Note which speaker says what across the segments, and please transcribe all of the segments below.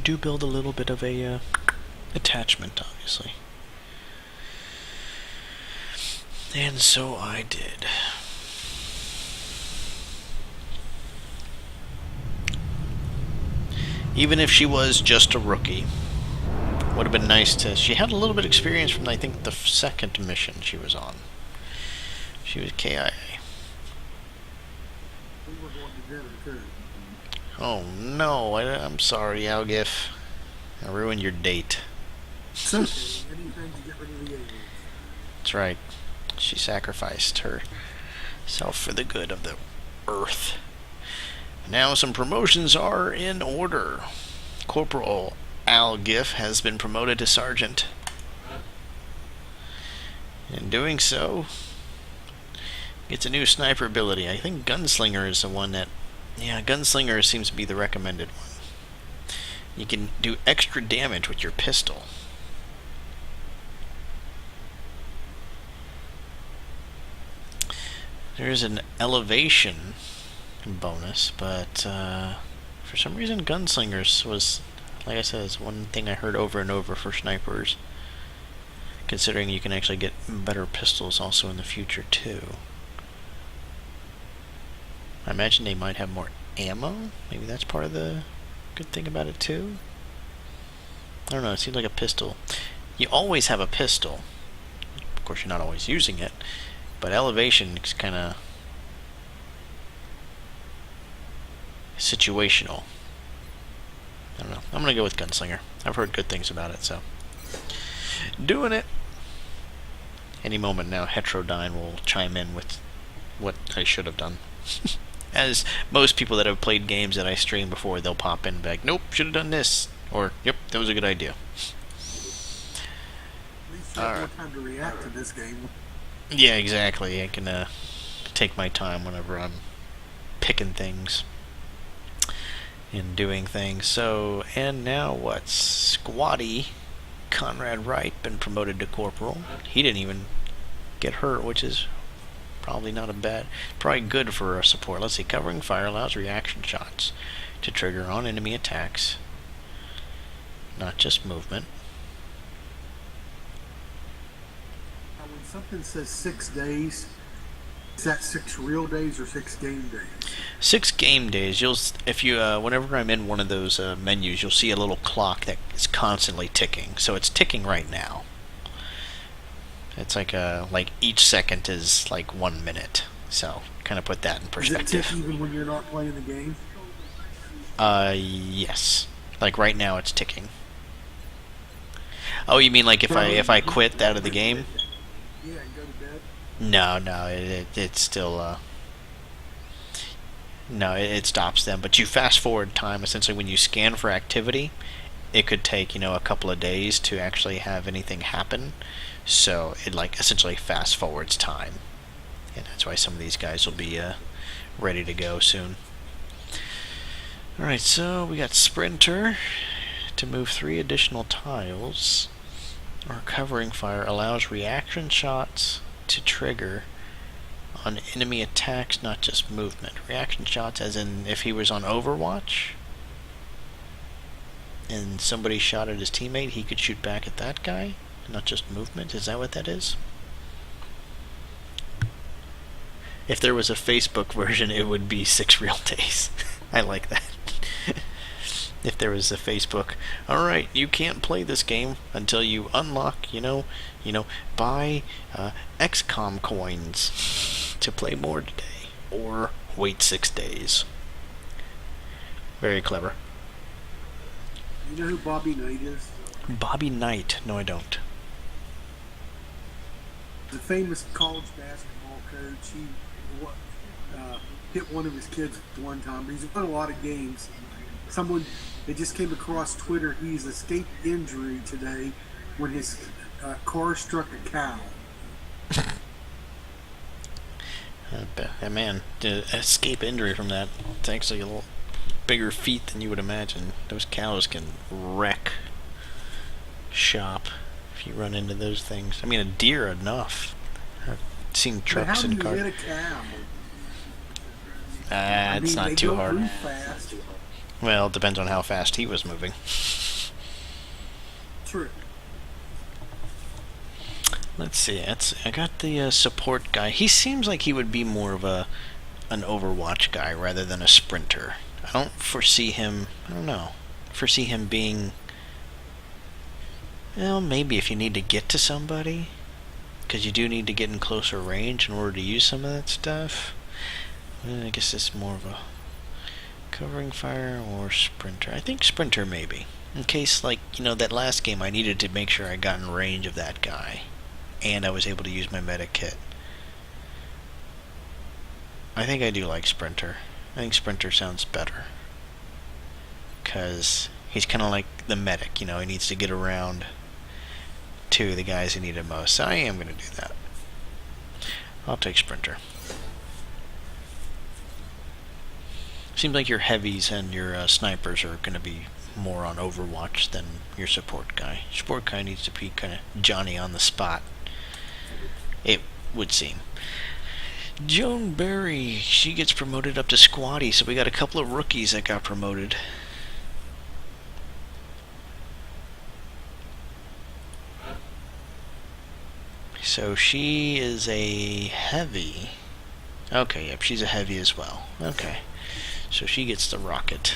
Speaker 1: do build a little bit of a attachment, obviously. And so I did. Even if she was just a rookie, would have been nice to... She had a little bit of experience from, I think, the second mission she was on. She was KIA. Oh no, I'm sorry, Algif. I ruined your date.
Speaker 2: Anything to get rid of the aliens.
Speaker 1: That's right. She sacrificed herself for the good of the Earth. Now some promotions are in order. Corporal Algif has been promoted to Sergeant. In doing so, gets a new sniper ability. I think Gunslinger is the one that... Yeah, Gunslinger seems to be the recommended one. You can do extra damage with your pistol. There's an elevation bonus, but for some reason Gunslingers was, like I said, is one thing I heard over and over for snipers. Considering you can actually get better pistols also in the future too. I imagine they might have more ammo. Maybe that's part of the good thing about it too. I don't know, it seems like a pistol. You always have a pistol. Of course you're not always using it, but elevation is kind of situational. I don't know. I'm gonna go with Gunslinger. I've heard good things about it, so doing it. Any moment now, Heterodyne will chime in with what I should have done. As most people that have played games that I streamed before, they'll pop in and be like, nope, should have done this. Or, yep, that was a good idea.
Speaker 2: At least you have more time to react to this game.
Speaker 1: Yeah, exactly. I can take my time whenever I'm picking things and doing things. So, and now what? Squatty Conrad Wright been promoted to corporal. He didn't even get hurt, which is probably not a bad, probably good for our support. Let's see, covering fire allows reaction shots to trigger on enemy attacks, not just movement.
Speaker 2: Now, when something says 6 days, is that 6 real days or 6 game days?
Speaker 1: 6 game days. You'll, if you, whenever I'm in one of those menus, you'll see a little clock that is constantly ticking. So it's ticking right now. It's like each second is like 1 minute. So kind of put that in perspective.
Speaker 2: Does it tick even when you're not playing the game?
Speaker 1: Yes. Like right now it's ticking. Oh, you mean like if I quit out of the game?
Speaker 2: Yeah, and go to bed?
Speaker 1: No, it's still no, it stops them. But you fast forward time. Essentially, when you scan for activity, it could take a couple of days to actually have anything happen. So it like essentially fast forwards time, and that's why some of these guys will be ready to go soon. All right, so we got Sprinter to move 3 additional tiles. Our covering fire allows reaction shots to trigger on enemy attacks, not just movement. Reaction shots as in if he was on Overwatch and somebody shot at his teammate, he could shoot back at that guy, not just movement. Is that what that is? If there was a Facebook version, it would be 6 real days. I like that. If there was a Facebook, alright, you can't play this game until you unlock, buy XCOM coins to play more today, or wait 6 days. Very clever.
Speaker 2: You know who Bobby Knight is?
Speaker 1: Bobby Knight? No, I don't.
Speaker 2: The famous college basketball coach. He hit one of his kids one time, but he's won a lot of games. It just came across Twitter. He's escaped injury today when his car struck a cow.
Speaker 1: Man, to escape injury from that, it's actually a little bigger feat than you would imagine. Those cows can wreck shop if you run into those things. I mean, a deer enough. I've seen trucks and cars.
Speaker 2: How do you hit a cow?
Speaker 1: It's not too hard.
Speaker 2: Fast.
Speaker 1: Well, it depends on how fast he was moving.
Speaker 2: True.
Speaker 1: Let's see. I got the support guy. He seems like he would be more of an Overwatch guy rather than a sprinter. I don't foresee him. I don't know. Foresee him being. Well, maybe if you need to get to somebody, because you do need to get in closer range in order to use some of that stuff. I guess it's more of a covering fire or sprinter. I think sprinter maybe. In case, like, that last game I needed to make sure I got in range of that guy. And I was able to use my medic kit. I think I do like sprinter. I think sprinter sounds better. Because he's kind of like the medic, he needs to get around to the guys who need it most. So I am going to do that. I'll take sprinter. Seems like your heavies and your snipers are going to be more on Overwatch than your support guy. Support guy needs to be kind of Johnny on the spot. It would seem. Joan Berry, she gets promoted up to squatty, so we got a couple of rookies that got promoted. So she is a heavy. Okay, yep, she's a heavy as well. Okay. So she gets the rocket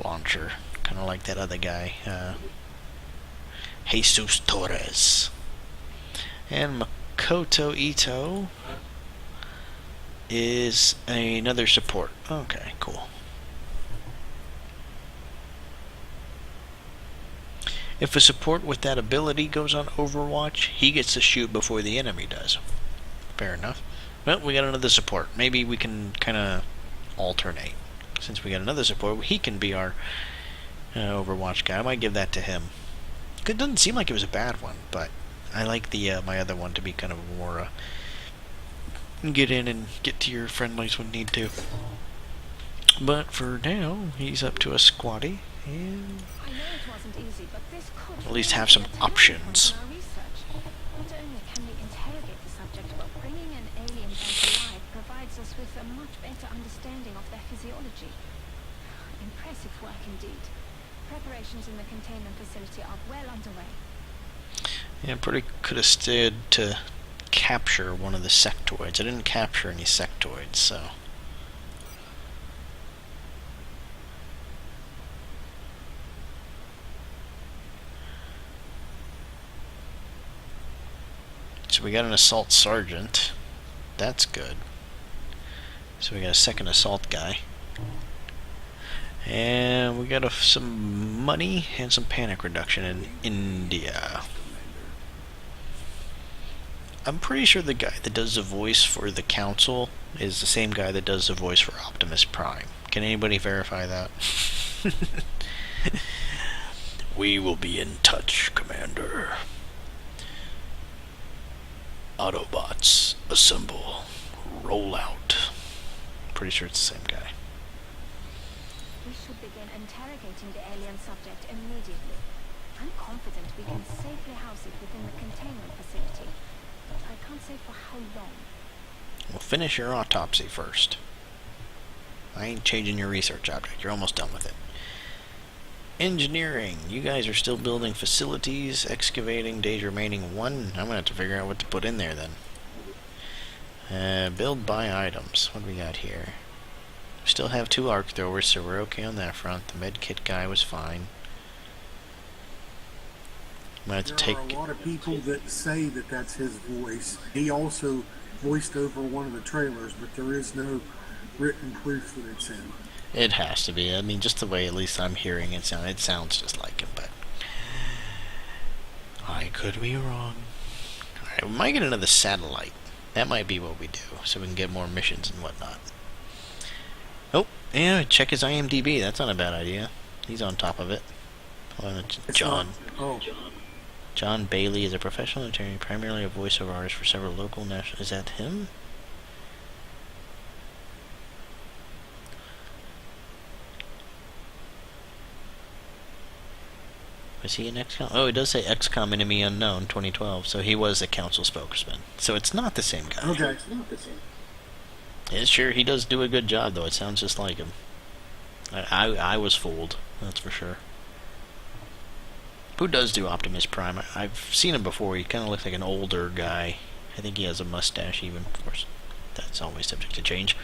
Speaker 1: launcher, kind of like that other guy, Jesus Torres. And Makoto Ito is another support. Okay, cool. If a support with that ability goes on Overwatch, he gets to shoot before the enemy does. Fair enough. Well, we got another support. Maybe we can kind of alternate. Since we got another support, he can be our Overwatch guy. I might give that to him. It doesn't seem like it was a bad one, but I like the my other one to be kind of more get in and get to your friendlies when need to. But for now, he's up to a squatty, and at least have some options.
Speaker 3: Not only can we interrogate the subject, but bringing an alien back alive provides us with a much better understanding of their physiology. Impressive work indeed. Preparations in the containment facility are well underway.
Speaker 1: Yeah, pretty could have stood to capture one of the sectoids. I didn't capture any sectoids, so. So we got an assault sergeant. That's good. So we got a second assault guy. And we got some money and some panic reduction in India. I'm pretty sure the guy that does the voice for the council is the same guy that does the voice for Optimus Prime. Can anybody verify that? We will be in touch, Commander. Autobots, assemble. Roll out. Pretty sure it's the same guy.
Speaker 3: We should begin interrogating the alien subject immediately. I'm confident we can safely house it within the containment facility, but I can't say for how long.
Speaker 1: Well, finish your autopsy first. I ain't changing your research object. You're almost done with it. Engineering. You guys are still building facilities, excavating, days remaining 1. I'm gonna have to figure out what to put in there then. Build by items. What do we got here? We still have 2 arc throwers, so we're okay on that front. The med kit guy was fine. I'm gonna have to take.
Speaker 2: There are a lot of people that say that that's his voice. He also voiced over one of the trailers, but there is no written proof that it's him.
Speaker 1: It has to be. I mean, just the way at least I'm hearing it sounds just like him, but I could be wrong. Alright, we might get another satellite. That might be what we do, so we can get more missions and whatnot. Oh, yeah, check his IMDb. That's not a bad idea. He's on top of it. John. John Bailey is a professional attorney, primarily a voiceover artist for several local national. Is that him? Was he in XCOM? Oh, it does say XCOM Enemy Unknown 2012, so he was a council spokesman. So it's not the same guy.
Speaker 2: Okay. It's not the same.
Speaker 1: Yeah, sure, he does do a good job, though. It sounds just like him. I was fooled. That's for sure. Who does do Optimus Prime? I've seen him before. He kind of looks like an older guy. I think he has a mustache even. Of course, that's always subject to change.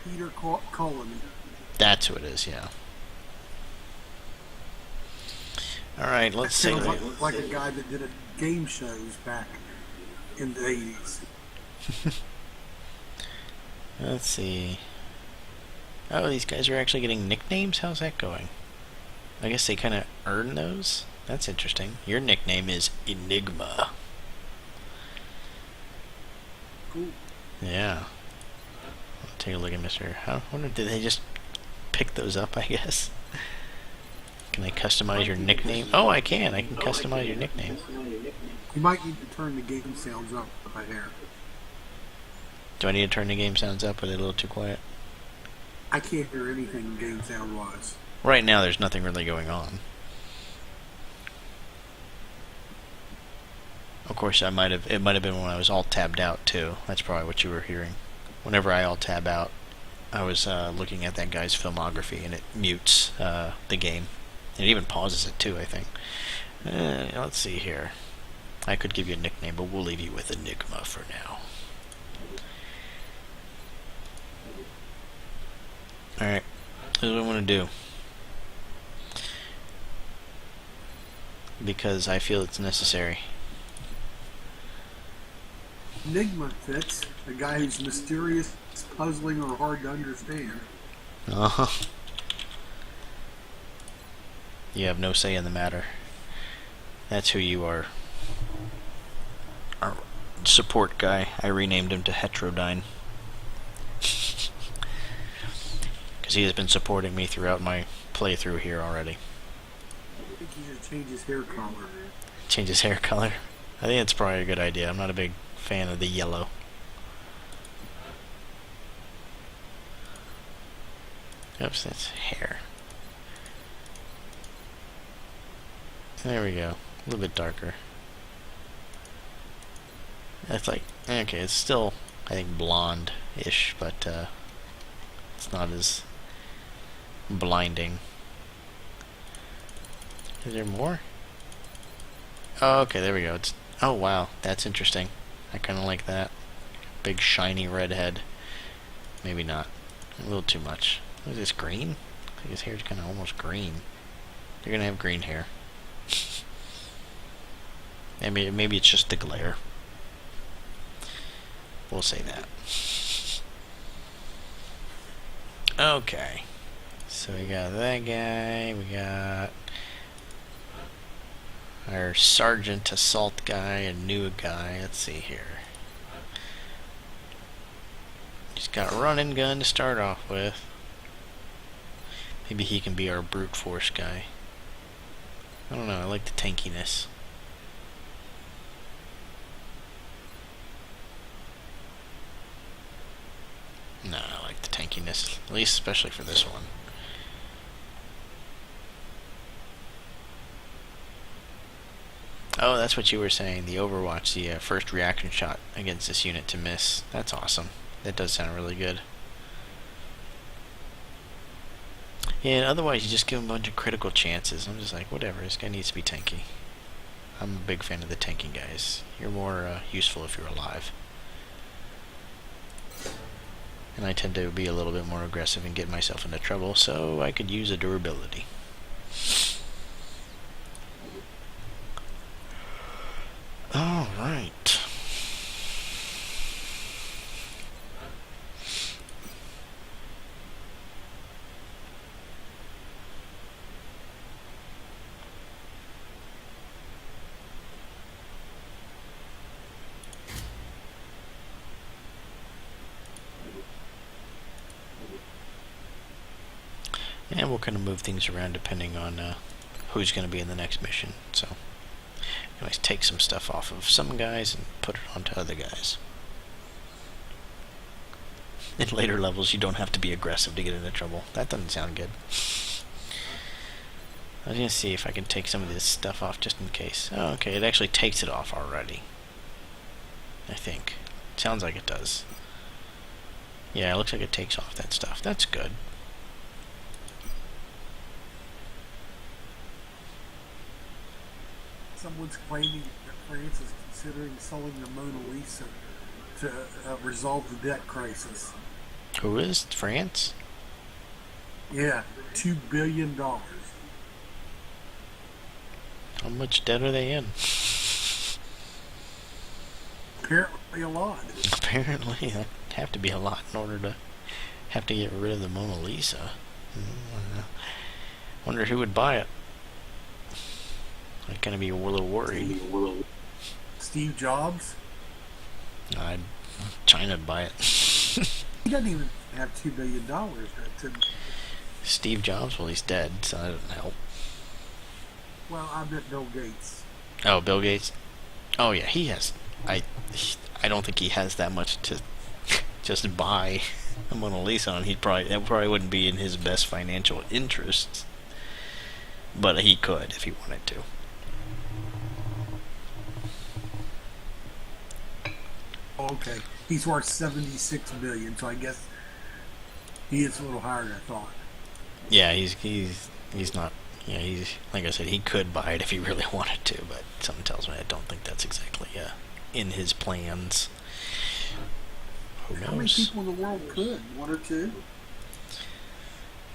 Speaker 2: Peter Cullen.
Speaker 1: That's who it is, yeah. Alright, let's see.
Speaker 2: Sounds like a guy that did a game shows back in the 80s.
Speaker 1: Let's see. Oh, these guys are actually getting nicknames? How's that going? I guess they kind of earn those? That's interesting. Your nickname is Enigma.
Speaker 2: Cool.
Speaker 1: Yeah. Take a look at Mr. I wonder, did they just pick those up, I guess? Can I customize your nickname? Oh, I can. I can customize your nickname.
Speaker 2: You might need to turn the game sounds up right there.
Speaker 1: Do I need to turn the game sounds up? Or are they a little too quiet?
Speaker 2: I can't hear anything game sound wise.
Speaker 1: Right now, there's nothing really going on. Of course, it might have been when I was alt tabbed out too. That's probably what you were hearing. Whenever I alt tab out, I was looking at that guy's filmography, and it mutes the game. It even pauses it too, I think. Let's see here. I could give you a nickname, but we'll leave you with Enigma for now. Alright, here's what I want to do. Because I feel it's necessary.
Speaker 2: Enigma fits. A guy who's mysterious, puzzling, or hard to understand.
Speaker 1: Uh-huh. You have no say in the matter. That's who you are. Our support guy. I renamed him to Heterodyne. Because he has been supporting me throughout my playthrough here already.
Speaker 2: I think he should change his hair color.
Speaker 1: Change his hair color? I think it's probably a good idea. I'm not a big fan of the yellow. Oops, that's hair. There we go. A little bit darker. That's like, okay, it's still, I think, blonde-ish, but it's not as blinding. Is there more? Oh, okay, there we go. It's, oh, wow, that's interesting. I kind of like that. Big, shiny red head. Maybe not. A little too much. What is this, green? I think his hair's kind of almost green. You're gonna have green hair. Maybe it's just the glare. We'll say that. Okay. So we got that guy. We got our Sergeant Assault guy, a new guy. Let's see here. He's got a run and gun to start off with. Maybe he can be our brute force guy. I don't know, I like the tankiness. No, I like the tankiness, at least especially for this one. Oh, that's what you were saying, the Overwatch, the first reaction shot against this unit to miss. That's awesome. That does sound really good. Yeah, otherwise you just give him a bunch of critical chances. I'm just like, whatever, this guy needs to be tanky. I'm a big fan of the tanking guys. You're more useful if you're alive. And I tend to be a little bit more aggressive and get myself into trouble, so I could use a durability. Alright. And we'll kind of move things around depending on who's going to be in the next mission. So, anyways, take some stuff off of some guys and put it onto other guys. In later levels, you don't have to be aggressive to get into trouble. That doesn't sound good. I was going to see if I can take some of this stuff off just in case. Oh, okay, it actually takes it off already. I think. Sounds like it does. Yeah, it looks like it takes off that stuff. That's good.
Speaker 2: Someone's claiming that France is considering selling the Mona Lisa to resolve the debt crisis.
Speaker 1: Who is? France?
Speaker 2: Yeah, $2 billion.
Speaker 1: How much debt are they in?
Speaker 2: Apparently a lot.
Speaker 1: Apparently, that'd have to be a lot in order to have to get rid of the Mona Lisa. Wonder who would buy it. I'm gonna be a little worried.
Speaker 2: Steve Jobs?
Speaker 1: China'd buy it.
Speaker 2: He doesn't even have $2 billion.
Speaker 1: Steve Jobs? Well, he's dead, so that doesn't help.
Speaker 2: Well, I meant Bill Gates.
Speaker 1: Oh, Bill Gates? Oh, yeah, he has... I don't think he has that much to just buy a Mona Lisa on. That probably wouldn't be in his best financial interests. But he could if he wanted to.
Speaker 2: Okay, he's worth $76 billion, so I guess he is a little higher than I thought.
Speaker 1: Yeah, he's not. Yeah, he's like I said, he could buy it if he really wanted to, but something tells me I don't think that's exactly in his plans. Who knows?
Speaker 2: How many people in the world could? One or two?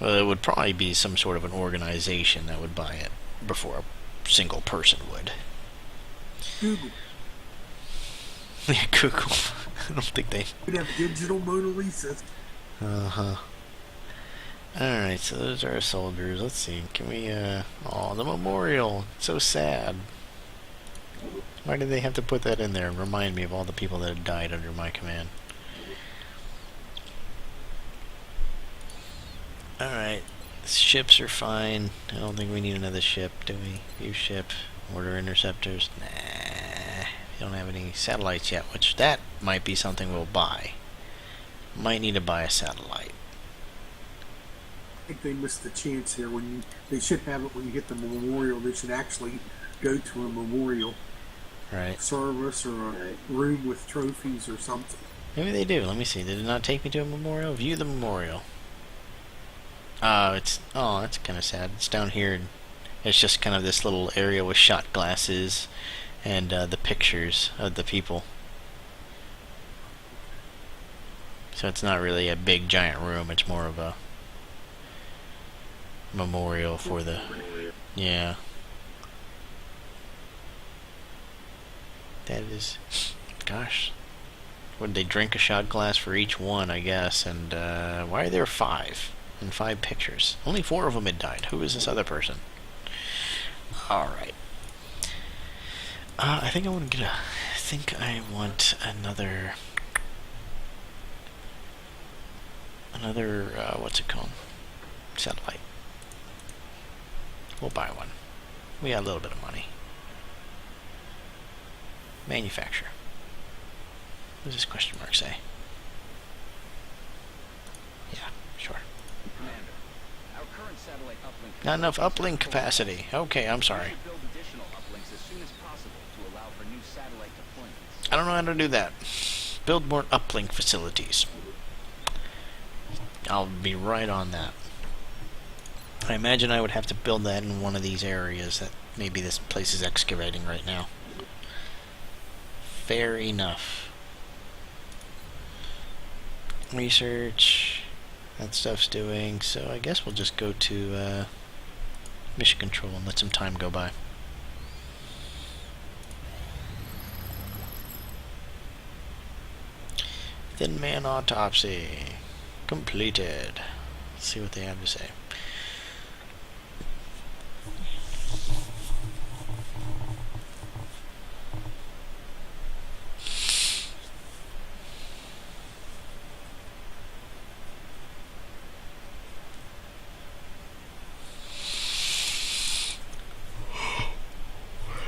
Speaker 1: Well, it would probably be some sort of an organization that would buy it before a single person would.
Speaker 2: Google.
Speaker 1: Yeah, Google. I don't think they...
Speaker 2: We'd have digital Mona Lisas.
Speaker 1: Uh-huh. Alright, so those are our soldiers. Let's see. Can we, oh, the memorial. It's so sad. Why did they have to put that in there and remind me of all the people that had died under my command? Alright. Ships are fine. I don't think we need another ship, do we? View ship. Order interceptors. Nah. We don't have any satellites yet, which that might be something we'll buy. Might need to buy a satellite.
Speaker 2: I think they missed the chance here. They should have it when you get the memorial. They should actually go to a memorial service or a room with trophies or something.
Speaker 1: Maybe they do. Let me see. Did it not take me to a memorial? View the memorial. That's kind of sad. It's down here. And it's just kind of this little area with shot glasses and the pictures of the people. So it's not really a big giant room. It's more of a memorial for the... Yeah. That is... Gosh. Would they drink a shot glass for each one, I guess? And why are there 5? And 5 pictures. Only 4 of them had died. Who is this other person? Alright. I think I want to get I think I want another... what's it called? Satellite. We'll buy one. We got a little bit of money. Manufacture. What does this question mark say? Yeah, sure.
Speaker 4: Commander, our current satellite uplink...
Speaker 1: Not enough uplink capacity. Okay, I'm sorry.
Speaker 4: We should build additional uplinks as soon as possible to allow for new satellite deployments.
Speaker 1: I don't know how to do that. Build more uplink facilities. I'll be right on that. I imagine I would have to build that in one of these areas that maybe this place is excavating right now. Fair enough. Research. That stuff's doing. So I guess we'll just go to mission control and let some time go by. Thin man autopsy. Completed. Let's see what they have to say.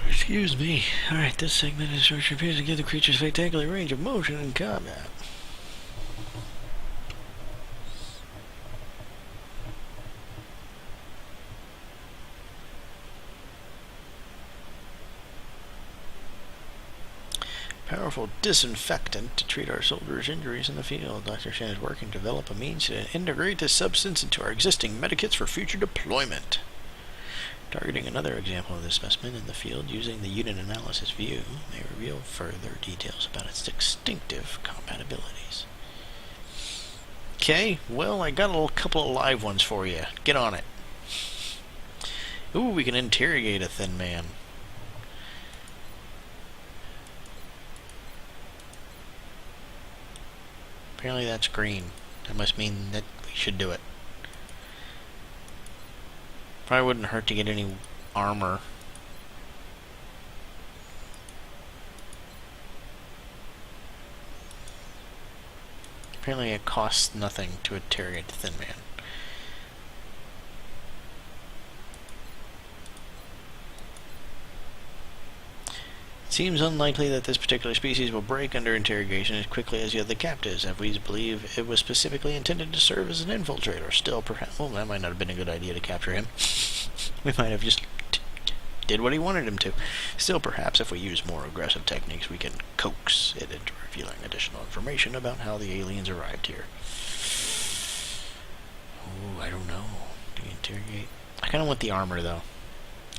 Speaker 1: Excuse me. Alright, this segment of structure appears to give the creature's spectacular range of motion in combat. powerful disinfectant to treat our soldiers' injuries in the field. Dr. Shan is working to develop a means to integrate this substance into our existing medikits for future deployment. Targeting another example of this specimen in the field using the unit analysis view may reveal further details about its distinctive compatibilities. Okay, well, I got a couple of live ones for you. Get on it. Ooh, we can interrogate a thin man. Apparently that's green. That must mean that we should do it. Probably wouldn't hurt to get any armor. Apparently it costs nothing to interrogate the thin man. It seems unlikely that this particular species will break under interrogation as quickly as the other captives, as we believe it was specifically intended to serve as an infiltrator. Still, perhaps... well, that might not have been a good idea to capture him. We might have just did what he wanted him to. Still, perhaps if we use more aggressive techniques, we can coax it into revealing additional information about how the aliens arrived here. Oh, I don't know. Do we interrogate? I kind of want the armor, though,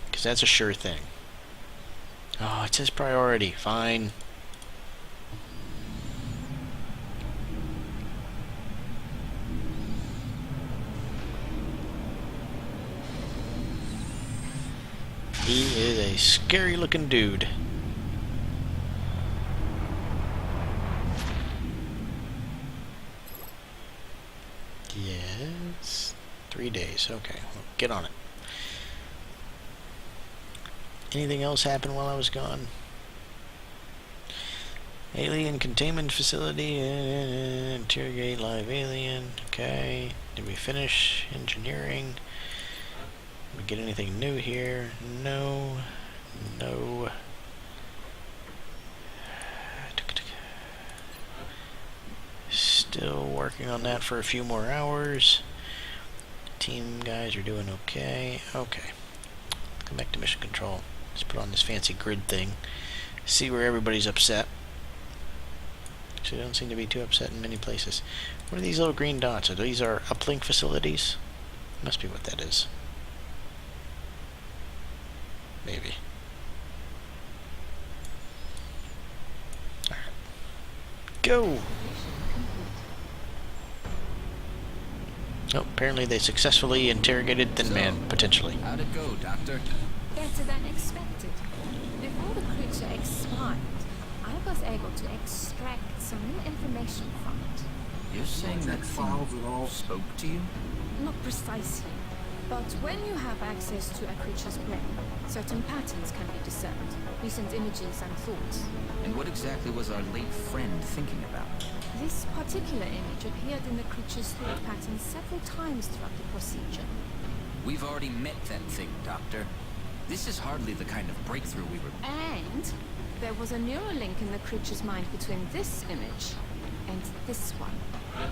Speaker 1: because that's a sure thing. Oh, it says priority. Fine. He is a scary looking dude. Yes. 3 days. Okay, well, get on it. Anything else happen while I was gone? Alien containment facility. Interrogate live alien. Okay. Did we finish engineering? Did we get anything new here? No. No. Still working on that for a few more hours. Team guys are doing okay. Okay. Come back to mission control. Let's put on this fancy grid thing. See where everybody's upset. Actually, they don't seem to be too upset in many places. What are these little green dots? Are these our uplink facilities? Must be what that is. Maybe. Alright. Go! Oh, apparently they successfully interrogated Thin Man, potentially.
Speaker 4: How'd it go, Doctor?
Speaker 3: Better than expected. Before the creature expired, I was able to extract some new information from it.
Speaker 4: You're saying that
Speaker 2: X-Files
Speaker 4: thing
Speaker 2: at all?
Speaker 4: spoke to you?
Speaker 3: Not precisely, but when you have access to a creature's brain, certain patterns can be discerned, recent images and thoughts.
Speaker 4: And what exactly was our late friend thinking about?
Speaker 3: This particular image appeared in the creature's thought pattern several times throughout the procedure.
Speaker 4: We've already met that thing, Doctor. This is hardly the kind of breakthrough we were...
Speaker 3: And there was a neural link in the creature's mind between this image and this one.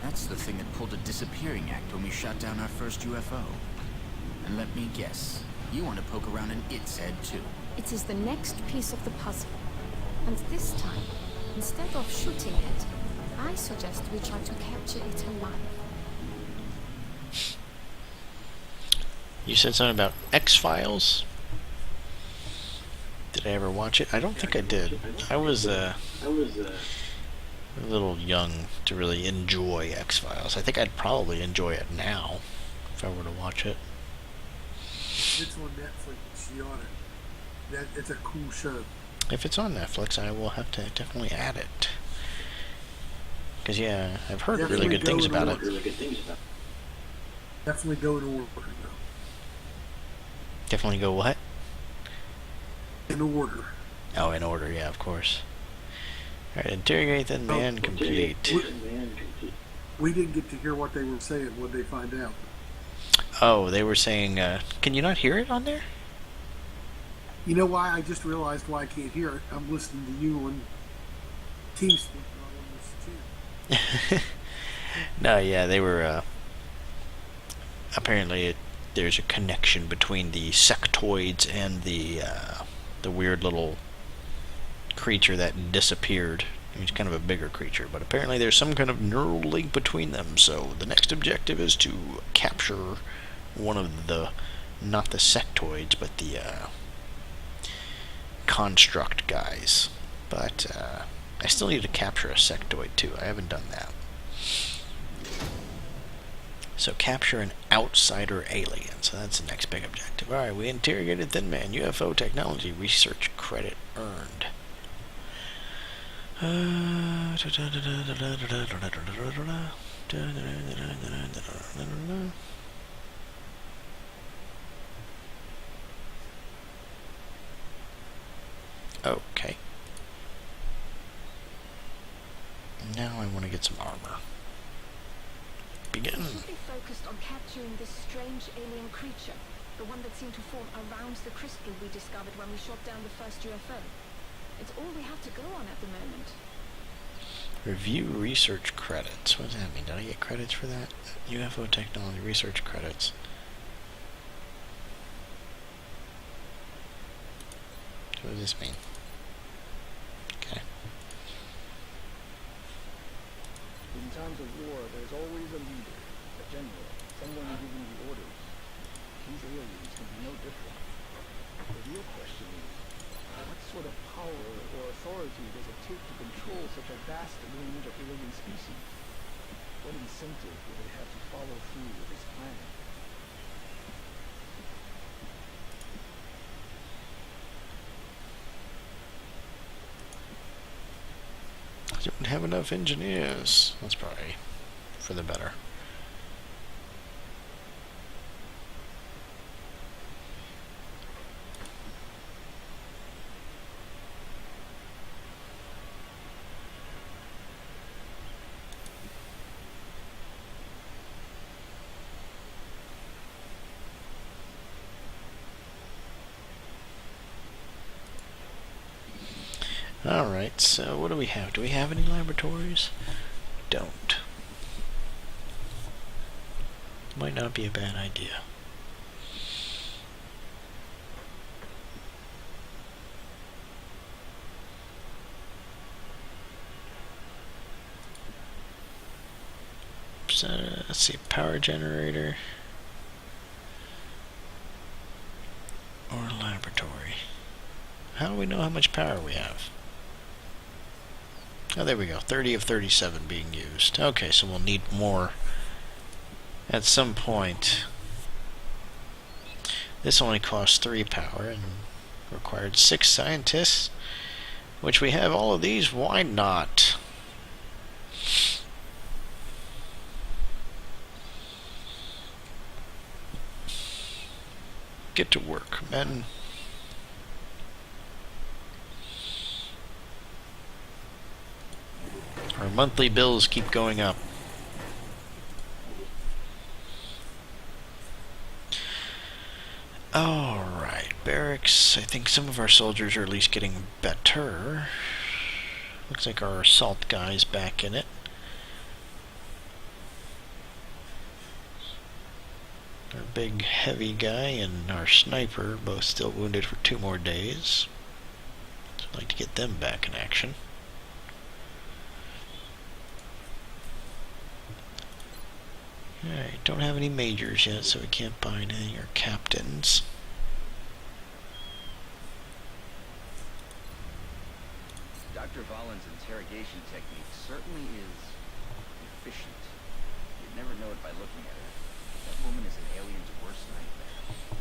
Speaker 4: That's the thing that pulled a disappearing act when we shot down our first UFO. And let me guess, you want to poke around in its head, too.
Speaker 3: It is the next piece of the puzzle. And this time, instead of shooting it, I suggest we try to capture it alive.
Speaker 1: You said something about X-Files? Did I ever watch it? I don't think I did. I was a little young to really enjoy X-Files. I think I'd probably enjoy it now if I were to watch it.
Speaker 2: It's on Netflix. You ought to. It's a cool show.
Speaker 1: If it's on Netflix, I will have to definitely add it. Because, yeah, I've heard really good things about it.
Speaker 2: Definitely go in order, though.
Speaker 1: Definitely go what?
Speaker 2: In order.
Speaker 1: Oh, in order, yeah, of course. Alright, interrogate that man complete.
Speaker 2: We didn't get to hear what they were saying. What they find out?
Speaker 1: Oh, they were saying, can you not hear it on there?
Speaker 2: You know why? I just realized why I can't hear it. I'm listening to you on TeamSpeak, not on this channel.
Speaker 1: No, yeah, they were, apparently there's a connection between the sectoids and the weird little creature that disappeared. He's kind of a bigger creature, but apparently there's some kind of neural link between them. So the next objective is to capture one of the, not the sectoids, but the construct guys. But I still need to capture a sectoid too. I haven't done that. So capture an outsider alien. So that's the next big objective. Alright, we interrogated Thin Man. UFO technology research credit earned. Okay. Now I want to get some armor. Begin.
Speaker 3: We should be focused on capturing this strange alien creature, the one that seemed to form around the crystal we discovered when we shot down the first UFO. It's all we have to go on at the moment.
Speaker 1: Review research credits. What does that mean? Did I get credits for that? UFO technology research credits. What does this mean? Okay.
Speaker 5: In times of war, there's always a leader, a general, someone giving the orders. These aliens can be no different. The real question is, what sort of power or authority does it take to control such a vast range of alien species? What incentive do they have to follow through with this plan?
Speaker 1: Don't have enough engineers. That's probably for the better. Alright, so what do we have? Do we have any laboratories? Don't. Might not be a bad idea. So, let's see, power generator. Or laboratory. How do we know how much power we have? Oh, there we go. 30 of 37 being used. Okay, so we'll need more at some point. This only costs 3 power and required 6 scientists, which we have all of these. Why not? Get to work, men. Our monthly bills keep going up. Alright, barracks. I think some of our soldiers are at least getting better. Looks like our assault guy's back in it. Our big heavy guy and our sniper both still wounded for 2 more days. So I'd like to get them back in action. Alright, don't have any majors yet, so we can't buy anything, or captains.
Speaker 4: Dr. Vollin's interrogation technique certainly is efficient. You'd never know it by looking at her. That woman is an alien's worst nightmare.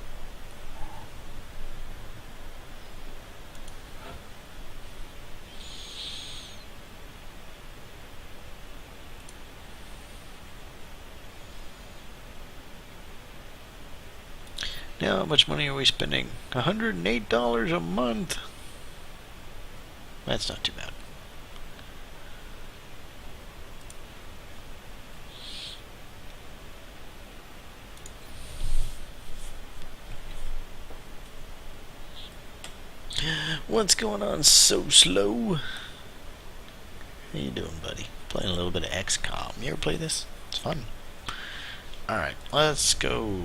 Speaker 1: Now, how much money are we spending? $108 a month. That's not too bad. What's going on so slow? How you doing, buddy? Playing a little bit of XCOM. You ever play this? It's fun. Alright, let's go.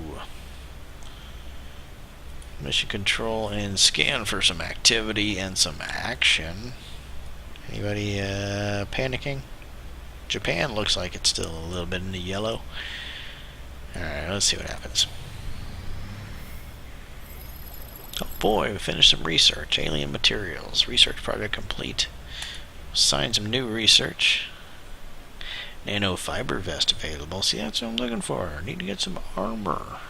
Speaker 1: Mission control and scan for some activity and some action. Anybody panicking? Japan looks like it's still a little bit in the yellow. Alright, let's see what happens. Oh boy, we finished some research. Alien materials. Research project complete. Sign some new research. Nanofiber vest available. See, that's what I'm looking for. Need to get some armor.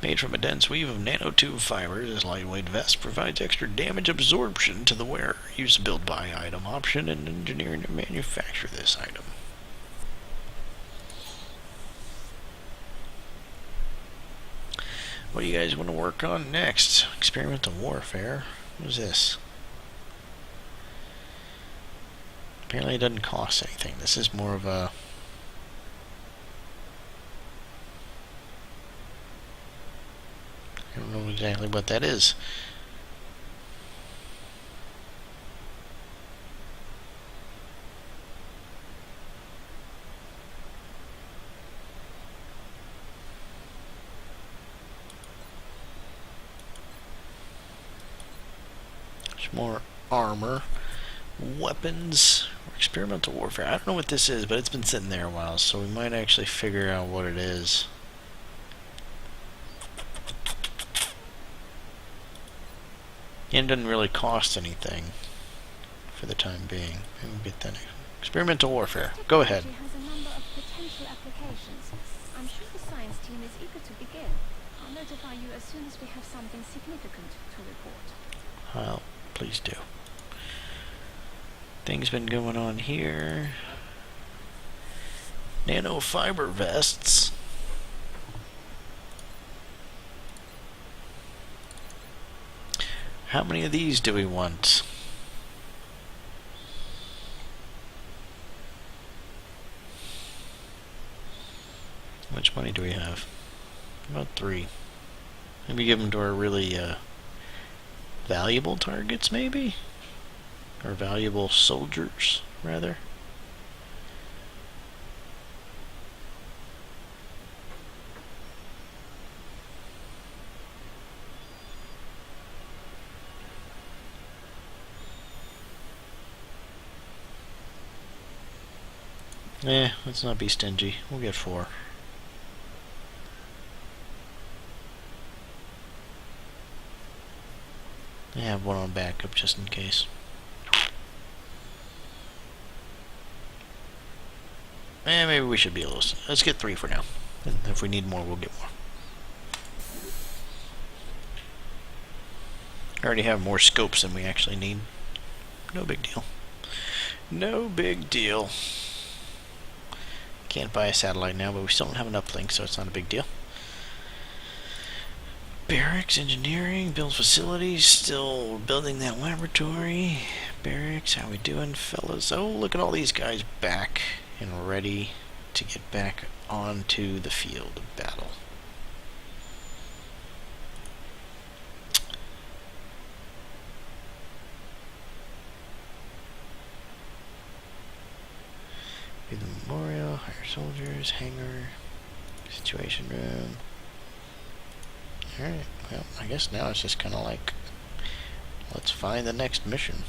Speaker 1: Made from a dense weave of nanotube fibers, this lightweight vest provides extra damage absorption to the wearer. Use the build buy item option and engineering to manufacture this item. What do you guys want to work on next? Experimental warfare? What is this? Apparently it doesn't cost anything. This is more of a... I don't know exactly what that is. There's more armor, weapons, experimental warfare. I don't know what this is, but it's been sitting there a while, so we might actually figure out what it is. And it doesn't really cost anything for the time being. Maybe we'll get that next. Experimental warfare. Go ahead.
Speaker 3: Technology has a number of potential applications. I'm sure the science team is eager to begin. I'll notify you as soon as we have something significant to report.
Speaker 1: Well, please do. Things been going on here. Nanofiber vests. How many of these do we want? How much money do we have? About 3. Maybe give them to our really valuable targets, maybe? Or valuable soldiers, rather. Let's not be stingy. We'll get 4. I have one on backup just in case. Maybe we should be able to... Let's get 3 for now. And if we need more, we'll get more. I already have more scopes than we actually need. No big deal. No big deal. Can't buy a satellite now, but we still don't have an uplink, so it's not a big deal. Barracks, engineering, build facilities, still building that laboratory. Barracks, how we doing, fellas? Oh, look at all these guys back and ready to get back onto the field of battle. The memorial, hire soldiers, hangar, situation room. Alright, well, I guess now it's just kind of like, let's find the next mission.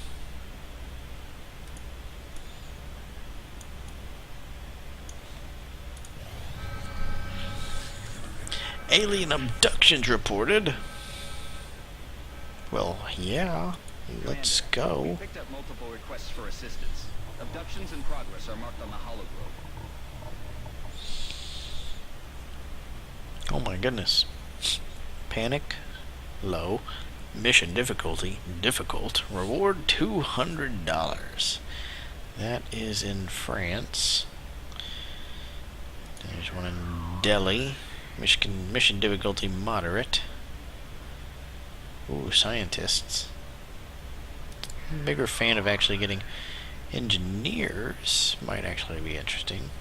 Speaker 1: Alien abductions reported. Well, yeah, let's go.
Speaker 4: We picked up multiple requests for assistance. Abductions in progress are marked on the hologram.
Speaker 1: Oh my goodness. Panic, low. Mission difficulty, difficult. Reward $200. That is in France. There's one in Delhi. Mission difficulty, moderate. Ooh, scientists. I'm a bigger fan of actually getting engineers. Might actually be interesting.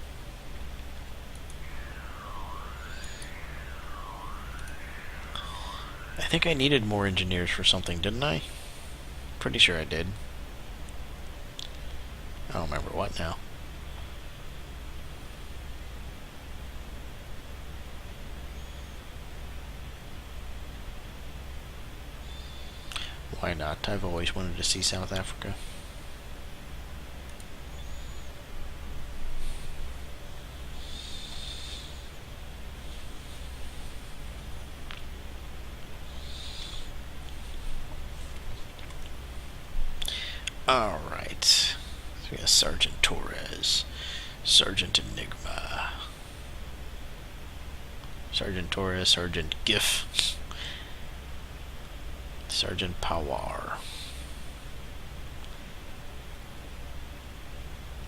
Speaker 1: I think I needed more engineers for something, didn't I? Pretty sure I did. I don't remember what now. Why not? I've always wanted to see South Africa. Alright. So we got Sergeant Torres. Sergeant Enigma. Sergeant Torres, Sergeant Giff. Sergeant Pawar.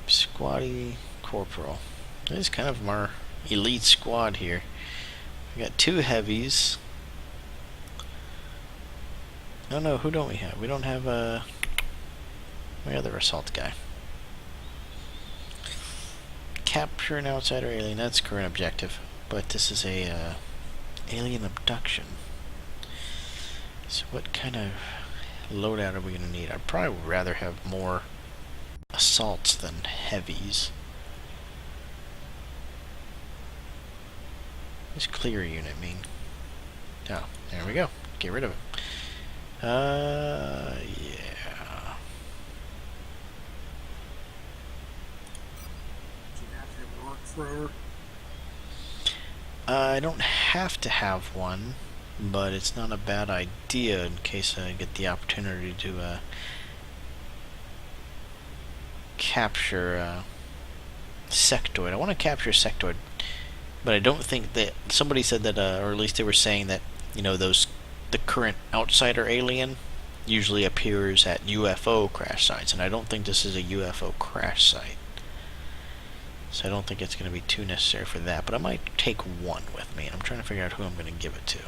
Speaker 1: Squatty Corporal. This is kind of our elite squad here. We got 2 heavies. Oh no, who don't we have? We don't have a... my other assault guy. Capture an outsider alien. That's current objective. But this is a alien abduction. So what kind of loadout are we going to need? I'd probably rather have more assaults than heavies. This clear unit mean? Oh, there we go. Get rid of it. Yeah.
Speaker 2: You have to have an arc thrower.
Speaker 1: I don't have to have one, but it's not a bad idea in case I get the opportunity to capture sectoid. I want to capture sectoid, but I don't think that... somebody said that, or at least they were saying that, you know, the current outsider alien usually appears at UFO crash sites, and I don't think this is a UFO crash site. So I don't think it's going to be too necessary for that, but I might take one with me, and I'm trying to figure out who I'm going to give it to.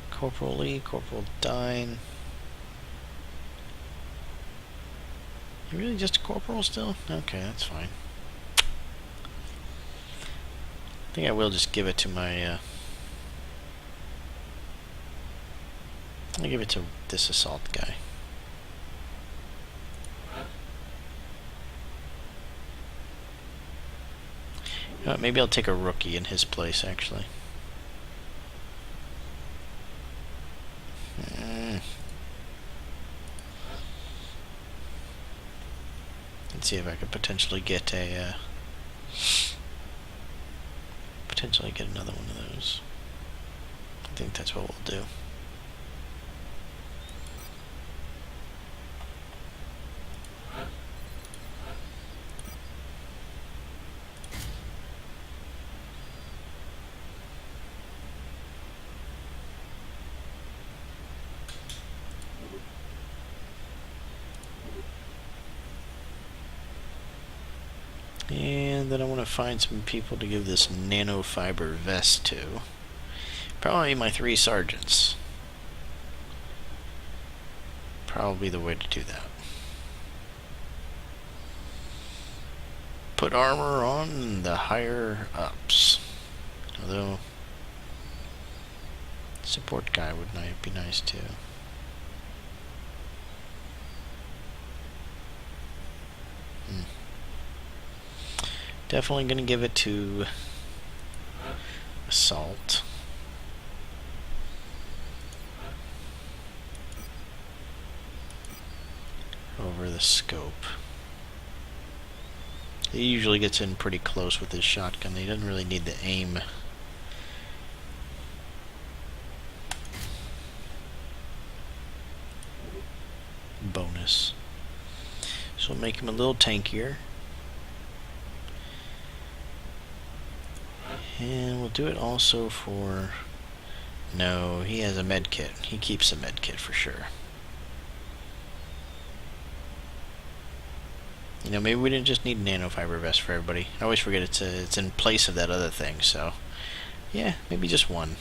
Speaker 1: Corporal Lee, Corporal Dine. You really just a corporal still? Okay, that's fine. I think I will just give it to my, I'll give it to this assault guy. You know what, maybe I'll take a rookie in his place, actually. Let's see if I could potentially get a, potentially get another one of those. I think that's what we'll do. And then I want to find some people to give this nanofiber vest to. Probably my 3 sergeants. Probably the way to do that. Put armor on the higher ups. Although, support guy would be nice too. Definitely gonna give it to assault. Over the scope. He usually gets in pretty close with his shotgun. He doesn't really need the aim. Bonus. So we'll make him a little tankier. And we'll do it also for... No, he has a med kit. He keeps a med kit for sure. You know, maybe we didn't just need a nanofiber vest for everybody. I always forget it's in place of that other thing, so... yeah, maybe just one.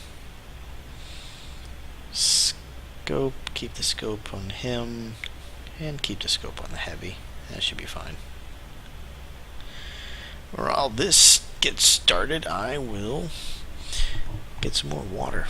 Speaker 1: Scope, keep the scope on him, and keep the scope on the heavy. That should be fine. While this gets started, I will get some more water.